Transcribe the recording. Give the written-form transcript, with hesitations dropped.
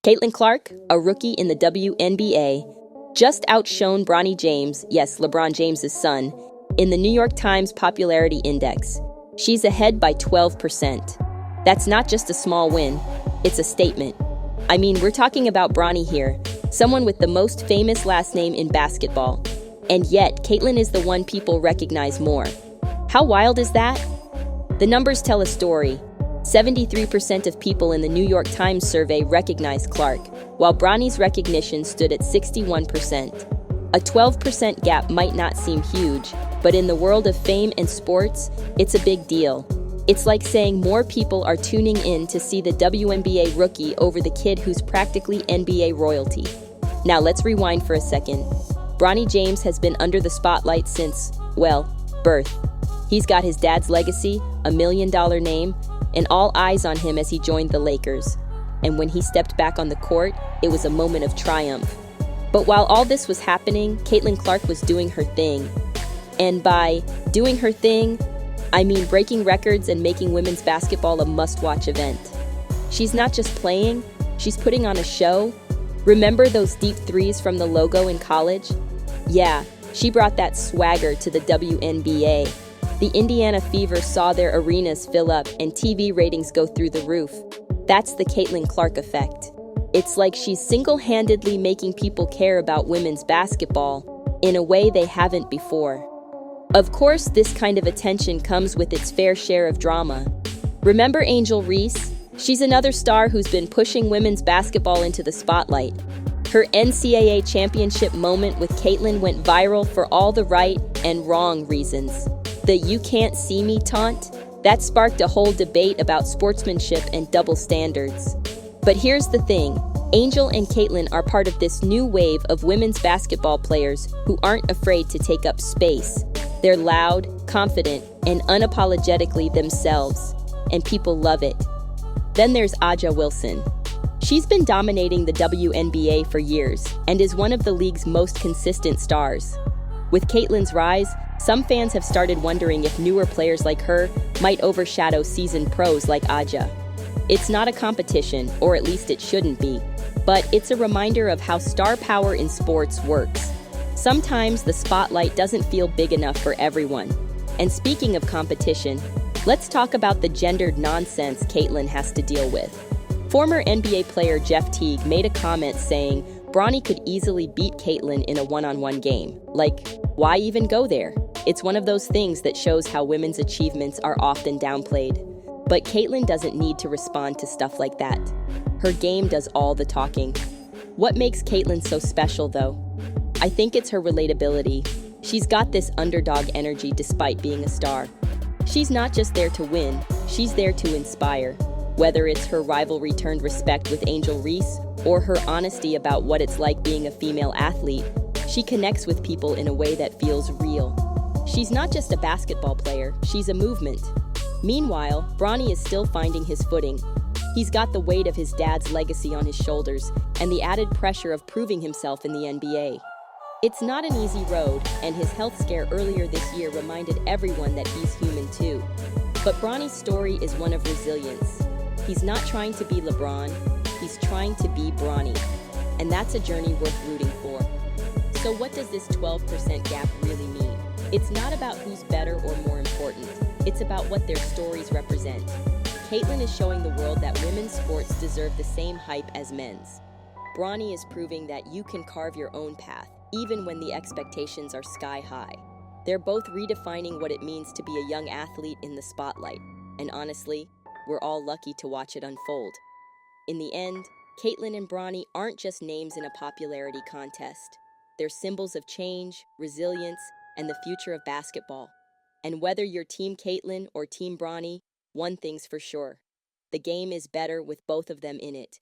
Caitlin Clark, a rookie in the WNBA, just outshone Bronny James, yes, LeBron James's son, in the New York Times Popularity Index. She's ahead by 12%. That's not just a small win, it's a statement. I mean, we're talking about Bronny here, someone with the most famous last name in basketball. And yet, Caitlin is the one people recognize more. How wild is that? The numbers tell a story. 73% of people in the New York Times survey recognized Clark, while Bronny's recognition stood at 61%. A 12% gap might not seem huge, but in the world of fame and sports, it's a big deal. It's like saying more people are tuning in to see the WNBA rookie over the kid who's practically NBA royalty. Now let's rewind for a second. Bronny James has been under the spotlight since, well, birth. He's got his dad's legacy, $1 million name, and all eyes on him as he joined the Lakers. And when he stepped back on the court, it was a moment of triumph. But while all this was happening, Caitlin Clark was doing her thing. And by doing her thing, I mean breaking records and making women's basketball a must-watch event. She's not just playing, she's putting on a show. Remember those deep threes from the logo in college? Yeah, she brought that swagger to the WNBA. The Indiana Fever saw their arenas fill up and TV ratings go through the roof. That's the Caitlin Clark effect. It's like she's single-handedly making people care about women's basketball in a way they haven't before. Of course, this kind of attention comes with its fair share of drama. Remember Angel Reese? She's another star who's been pushing women's basketball into the spotlight. Her NCAA championship moment with Caitlin went viral for all the right and wrong reasons. The "you can't see me" taunt, that sparked a whole debate about sportsmanship and double standards. But here's the thing, Angel and Caitlin are part of this new wave of women's basketball players who aren't afraid to take up space. They're loud, confident, and unapologetically themselves, and people love it. Then there's A'ja Wilson. She's been dominating the WNBA for years and is one of the league's most consistent stars. With Caitlin's rise, some fans have started wondering if newer players like her might overshadow seasoned pros like A'ja. It's not a competition, or at least it shouldn't be, but it's a reminder of how star power in sports works. Sometimes the spotlight doesn't feel big enough for everyone. And speaking of competition, let's talk about the gendered nonsense Caitlin has to deal with. Former NBA player Jeff Teague made a comment saying Bronny could easily beat Caitlin in a one-on-one game. Like, why even go there? It's one of those things that shows how women's achievements are often downplayed. But Caitlin doesn't need to respond to stuff like that. Her game does all the talking. What makes Caitlin so special, though? I think it's her relatability. She's got this underdog energy despite being a star. She's not just there to win, she's there to inspire. Whether it's her rivalry-turned respect with Angel Reese or her honesty about what it's like being a female athlete, she connects with people in a way that feels real. She's not just a basketball player, she's a movement. Meanwhile, Bronny is still finding his footing. He's got the weight of his dad's legacy on his shoulders and the added pressure of proving himself in the NBA. It's not an easy road, and his health scare earlier this year reminded everyone that he's human too. But Bronny's story is one of resilience. He's not trying to be LeBron, he's trying to be Bronny. And that's a journey worth rooting for. So what does this 12% gap really mean? It's not about who's better or more important. It's about what their stories represent. Caitlin is showing the world that women's sports deserve the same hype as men's. Bronny is proving that you can carve your own path, even when the expectations are sky high. They're both redefining what it means to be a young athlete in the spotlight. And honestly, we're all lucky to watch it unfold. In the end, Caitlin and Bronny aren't just names in a popularity contest. They're symbols of change, resilience, and the future of basketball. And whether you're Team Caitlin or Team Bronny, one thing's for sure. The game is better with both of them in it.